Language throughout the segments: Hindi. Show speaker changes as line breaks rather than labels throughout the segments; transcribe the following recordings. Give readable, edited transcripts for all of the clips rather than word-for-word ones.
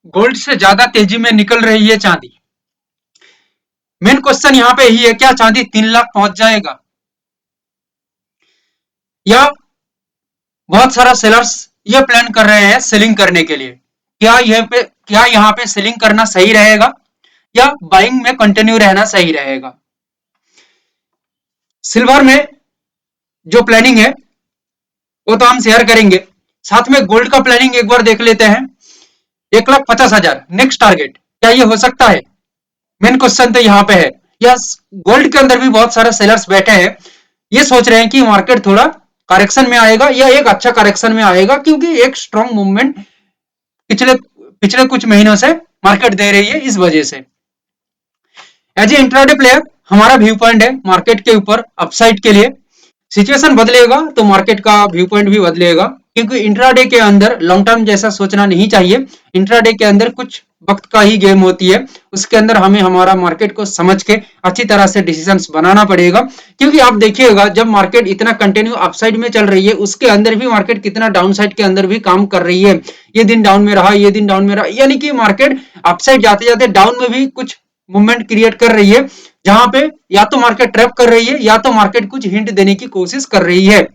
गोल्ड से ज्यादा तेजी में निकल रही है चांदी। मेन क्वेश्चन यहाँ पे यही है, क्या चांदी 3 लाख पहुंच जाएगा? या बहुत सारा सेलर्स ये प्लान कर रहे हैं सेलिंग करने के लिए। क्या यहाँ पे सेलिंग करना सही रहेगा या बाइंग में कंटिन्यू रहना सही रहेगा? सिल्वर में जो प्लानिंग है वो तो हम शेयर करेंगे, साथ में गोल्ड का प्लानिंग एक बार देख लेते हैं। 1,50,000 नेक्स्ट टारगेट, क्या ये हो सकता है? मेन क्वेश्चन तो यहाँ पे है। यस, गोल्ड के अंदर भी बहुत सारे सेलर्स बैठे हैं, ये सोच रहे हैं कि मार्केट थोड़ा करेक्शन में आएगा या एक अच्छा करेक्शन में आएगा, क्योंकि एक स्ट्रॉन्ग मूवमेंट पिछले पिछले कुछ महीनों से मार्केट दे रही है, इस वजह से। एज ए इंट्राडे प्लेयर हमारा व्यू पॉइंट है मार्केट के ऊपर अपसाइड के लिए। सिचुएशन बदलेगा तो मार्केट का व्यू पॉइंट भी बदलेगा, क्योंकि इंट्राडे के अंदर लॉन्ग टर्म जैसा सोचना नहीं चाहिए। इंट्राडे के अंदर कुछ वक्त का ही गेम होती है, उसके अंदर हमें हमारा मार्केट को समझ के अच्छी तरह से डिसीजंस बनाना पड़ेगा। क्योंकि आप देखिएगा जब मार्केट इतना कंटिन्यू अपसाइड में चल रही है, उसके अंदर भी मार्केट कितना डाउन साइड के अंदर भी काम कर रही है। ये दिन डाउन में रहा, ये दिन डाउन में रहा, यानी कि मार्केट अपसाइड जाते जाते डाउन में भी कुछ मूवमेंट क्रिएट कर रही है, जहां पे या तो मार्केट ट्रैप कर रही है या तो मार्केट कुछ हिंट देने की कोशिश कर रही है।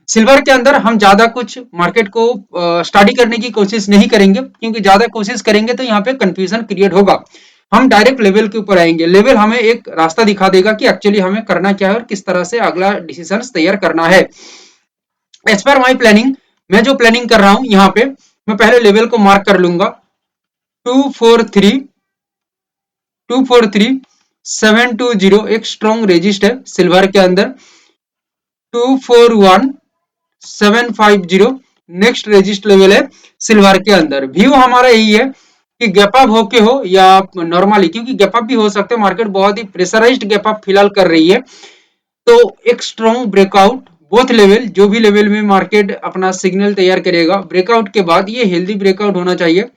सिल्वर के अंदर हम ज्यादा कुछ मार्केट को स्टडी करने की कोशिश नहीं करेंगे, क्योंकि ज्यादा कोशिश करेंगे तो यहाँ पे कंफ्यूजन क्रिएट होगा। हम डायरेक्ट लेवल के ऊपर आएंगे, लेवल हमें एक रास्ता दिखा देगा कि एक्चुअली हमें करना क्या है और किस तरह से अगला डिसीजन तैयार करना है। एज पर माई प्लानिंग, मैं जो प्लानिंग कर रहा हूं यहाँ पे, मैं पहले लेवल को मार्क कर लूंगा। 243 एक स्ट्रॉन्ग रेजिस्ट है सिल्वर के अंदर। 241,750 नेक्स्ट रेजिस्ट लेवल है सिल्वर के अंदर। व्यू हमारा यही है कि गैप अप होके हो या नॉर्मली, क्योंकि गैप अप भी हो सकते हैं, मार्केट बहुत ही प्रेशराइज्ड गैप अप फिलहाल कर रही है। तो एक स्ट्रॉन्ग ब्रेकआउट बोथ लेवल, जो भी लेवल में मार्केट अपना सिग्नल तैयार करेगा, ब्रेकआउट के बाद ये हेल्दी ब्रेकआउट होना चाहिए।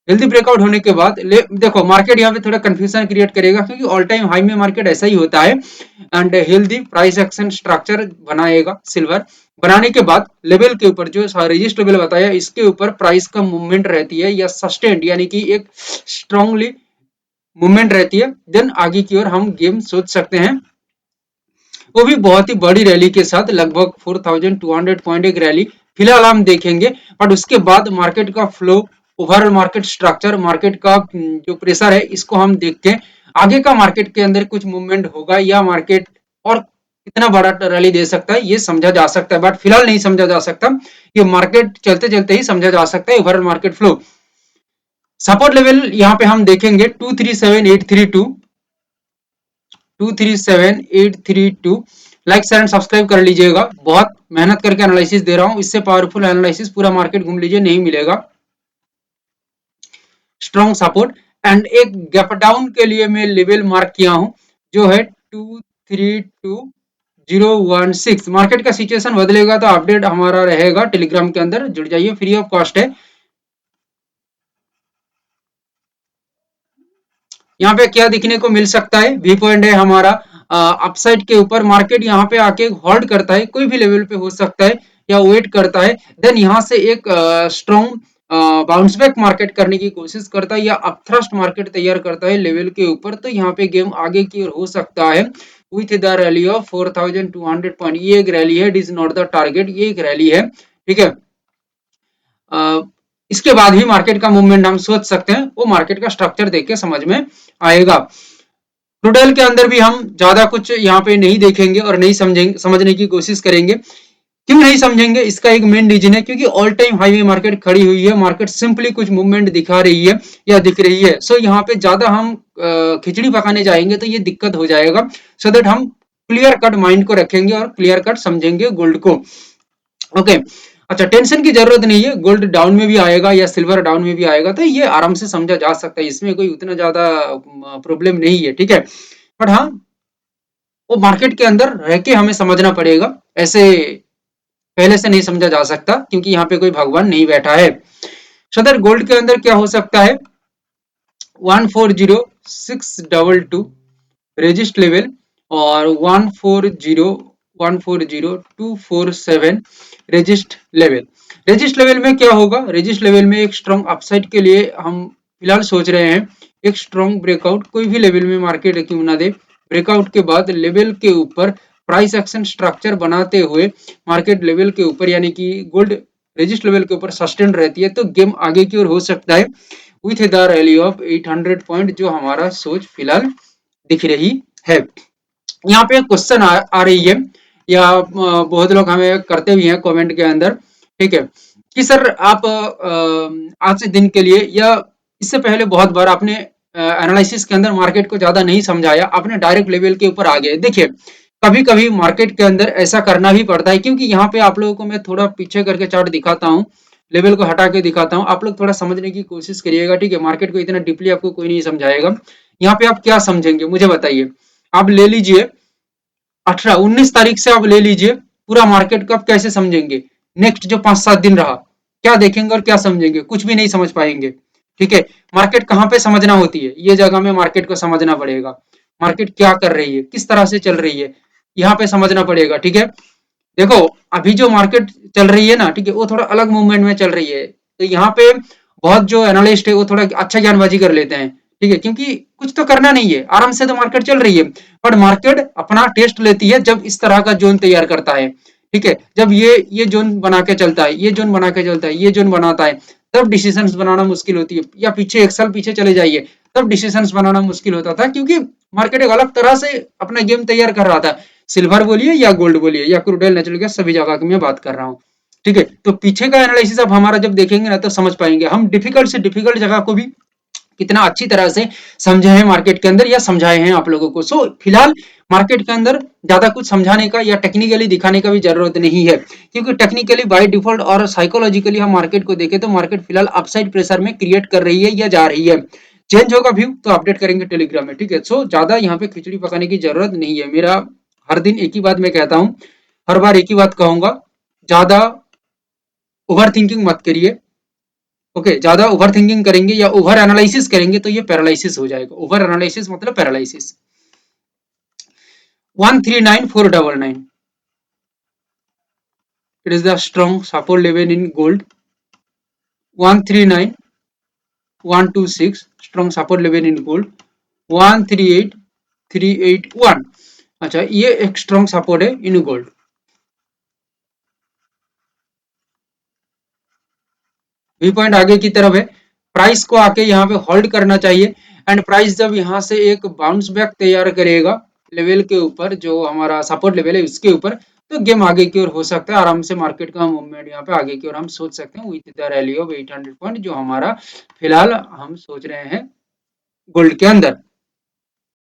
हेल्दी ब्रेकआउट होने के बाद देखो मार्केट यहाँ पे थोड़ा कंफ्यूजन क्रिएट करेगा, क्योंकि ऑल टाइम हाई में मार्केट ऐसा ही होता है। And healthy price action structure बनाएगा सिल्वर। बनाने के बाद लेवल के ऊपर जो रेजिस्ट लेवल बताया, इसके ऊपर प्राइस का मूवमेंट रहती है या सस्टेन्ड, यानी कि एक स्ट्रांगली मूवमेंट रहती है, देन आगे की ओर हम गेम सोच सकते हैं। वो भी बहुत ही बड़ी रैली के साथ, लगभग 4,200 पॉइंट एक रैली फिलहाल हम देखेंगे। बट उसके बाद मार्केट का flow, overall market structure, market का जो प्रेशर है, इसको हम देख के आगे का मार्केट के अंदर कुछ मूवमेंट होगा या मार्केट और कितना बड़ा रैली दे सकता है ये समझा जा सकता है, बट फिलहाल नहीं समझा जा सकता। ये मार्केट चलते चलते ही समझा जा सकता है overall market flow. Support level यहाँ पे हम देखेंगे 237,832, 237,832। लाइक शेयर एंड सब्सक्राइब कर लीजिएगा, बहुत मेहनत करके एनालिसिस दे रहा हूं, इससे पावरफुल एनालिसिस पूरा मार्केट घूम लीजिए नहीं मिलेगा। स्ट्रॉन्ग सपोर्ट एंड एक गैप डाउन के लिए मैं लेवल मार्क किया हूं, जो है 232,016। मार्केट का सिचुएशन बदलेगा तो अपडेट हमारा रहेगा, टेलीग्राम के अंदर जुड़ जाइए, फ्री ऑफ कॉस्ट है। यहाँ पे क्या दिखने को मिल सकता है, वी पॉइंट है हमारा अपसाइड के ऊपर, मार्केट यहाँ पे आके होल्ड करता है, कोई भी लेवल पे हो सकता है या वेट करता है, देन यहाँ से एक स्ट्रॉन्ग बाउंस बैक मार्केट करने की कोशिश करता है या अपथ्रस्ट मार्केट तैयार करता है लेवल के ऊपर, तो यहाँ पे गेम आगे की ओर हो सकता है with the rally of 4,200 point. ये एक रैली है, it is not the target, ये एक रैली है, ठीक है। इसके बाद भी मार्केट का मूवमेंट हम सोच सकते हैं, वो मार्केट का स्ट्रक्चर देख के समझ में आएगा। क्रूडेल के अंदर भी हम ज्यादा कुछ यहाँ पे नहीं देखेंगे और नहीं समझेंगे, समझने की कोशिश करेंगे। क्यों नहीं समझेंगे, इसका एक मेन रीजन है, क्योंकि ऑल टाइम हाई में मार्केट खड़ी हुई है, मार्केट सिंपली कुछ मूवमेंट दिखा रही है या दिख रही है। सो यहाँ पे ज्यादा हम खिचड़ी पकाने जाएंगे तो ये दिक्कत हो जाएगा। सो दैट हम क्लियर कट माइंड को रखेंगे और क्लियर कट समझेंगे गोल्ड को। ओके, अच्छा, टेंशन की जरूरत नहीं है, गोल्ड डाउन में भी आएगा या सिल्वर डाउन में भी आएगा तो ये आराम से समझा जा सकता है, इसमें कोई उतना ज्यादा प्रॉब्लम नहीं है, ठीक है। बट हाँ, वो मार्केट के अंदर रह के हमें समझना पड़ेगा, ऐसे पहले से नहीं समझा जा सकता, क्योंकि यहाँ पे कोई भगवान नहीं बैठा है। सदर गोल्ड के अंदर क्या हो सकता है, 140,622 रेजिस्ट लेवल और 140,247 रेजिस्ट लेवल। रेजिस्ट लेवल में क्या होगा, रेजिस्ट लेवल में एक स्ट्रॉन्ग अपसाइड के लिए हम फिलहाल सोच रहे हैं एक स्ट्रॉन्ग ब्रेकआउट कोई भी लेवल में मार्केट क्यों ना दे, ब्रेकआउट के बाद लेवल के ऊपर प्राइस एक्शन स्ट्रक्चर बनाते हुए मार्केट लेवल के ऊपर यानी कि गोल्ड रेजिस्ट लेवल के ऊपर सस्टेन रहती है तो गेम आगे की ओर हो सकता है with the rally of 800 point जो हमारा सोच फिलहाल दिख रही है। यहाँ पे क्वेश्चन आ रही है या बहुत लोग हमें करते भी हैं कमेंट के अंदर, ठीक है, कि सर आप आज के दिन के लिए या इससे पहले बहुत बार आपने एनालिसिस के अंदर मार्केट को ज्यादा नहीं समझाया, आपने डायरेक्ट लेवल के ऊपर आ गए। देखिए कभी कभी मार्केट के अंदर ऐसा करना भी पड़ता है क्योंकि यहाँ पे आप लोगों को मैं थोड़ा पीछे करके चार्ट दिखाता हूँ, लेवल को हटा के दिखाता हूँ, आप लोग थोड़ा समझने की कोशिश करिएगा, ठीक है, मार्केट को इतना डीपली आपको कोई नहीं समझाएगा। यहाँ पे आप क्या समझेंगे मुझे बताइए। आप ले लीजिए 18-19 तारीख से आप ले लीजिए पूरा मार्केट को आप कैसे समझेंगे, नेक्स्ट जो 5-7 दिन रहा क्या देखेंगे और क्या समझेंगे, कुछ भी नहीं समझ पाएंगे, ठीक है। मार्केट कहाँ पे समझना होती है, ये जगह में मार्केट को समझना पड़ेगा, मार्केट क्या कर रही है, किस तरह से चल रही है, यहाँ पे समझना पड़ेगा, ठीक है। देखो अभी जो मार्केट चल रही है ना, ठीक है, वो थोड़ा अलग मूवमेंट में चल रही है, तो यहाँ पे बहुत जो एनालिस्ट है वो थोड़ा अच्छा ज्ञानबाजी कर लेते हैं, ठीक है, क्योंकि कुछ तो करना नहीं है, आराम से तो मार्केट चल रही है, पर मार्केट अपना टेस्ट लेती है जब इस तरह का जोन तैयार करता है, ठीक है, जब ये जोन बना के चलता है, ये जोन बना के चलता है, ये जोन बनाता है, तब डिसीजंस बनाना मुश्किल होती है, या पीछे 1 साल पीछे चले जाइए तब डिसीजंस बनाना मुश्किल होता था, क्योंकि मार्केट एक अलग तरह से अपना गेम तैयार कर रहा था। सिल्वर बोलिए या गोल्ड बोलिए या क्रूड ऑयल नेचुरल गैस, सभी जगह की मैं बात कर रहा हूँ, ठीक है। तो पीछे का एनालिसिस अब हमारा जब देखेंगे ना तो समझ पाएंगे हम डिफिकल्ट से डिफिकल्ट जगह को भी कितना अच्छी तरह से समझे हैं मार्केट के अंदर या समझाए हैं आप लोगों को। सो फिलहाल मार्केट के अंदर ज्यादा कुछ समझाने का या टेक्निकली दिखाने का भी जरूरत नहीं है, क्योंकि टेक्निकली बाय डिफॉल्ट और साइकोलॉजिकली हम मार्केट को देखें तो मार्केट फिलहाल अपसाइड प्रेशर में क्रिएट कर रही है या जा रही है। चेंज होगा व्यू तो अपडेट करेंगे टेलीग्राम में, ठीक है। सो ज्यादा यहाँ पे खिचड़ी पकाने की जरूरत नहीं है। मेरा हर दिन एक ही बात मैं कहता हूँ, हर बार एक ही बात कहूंगा, ज्यादा ओवर थिंकिंग मत करिए, ओके। ज्यादा ओवर थिंकिंग करेंगे या ओवर एनालिसिस करेंगे तो ये पैरालिसिस हो जाएगा। ओवर एनालिसिस मतलब paralysis. 139499 it is the strong support level in gold। 139126 strong support level in gold। 138381, अच्छा ये एक स्ट्रॉन्ग सपोर्ट है इन गोल्ड। वी पॉइंट आगे की तरफ है, प्राइस को आके यहाँ पे होल्ड करना चाहिए, एंड प्राइस जब यहाँ से एक बाउंस बैक तैयार करेगा लेवल के ऊपर जो हमारा सपोर्ट लेवल है उसके ऊपर, तो गेम आगे की ओर हो सकता है, आराम से मार्केट का मूवमेंट यहाँ पे आगे की ओर हम सोच सकते हैं with the rally of 800 point जो हमारा फिलहाल हम सोच रहे हैं गोल्ड के अंदर।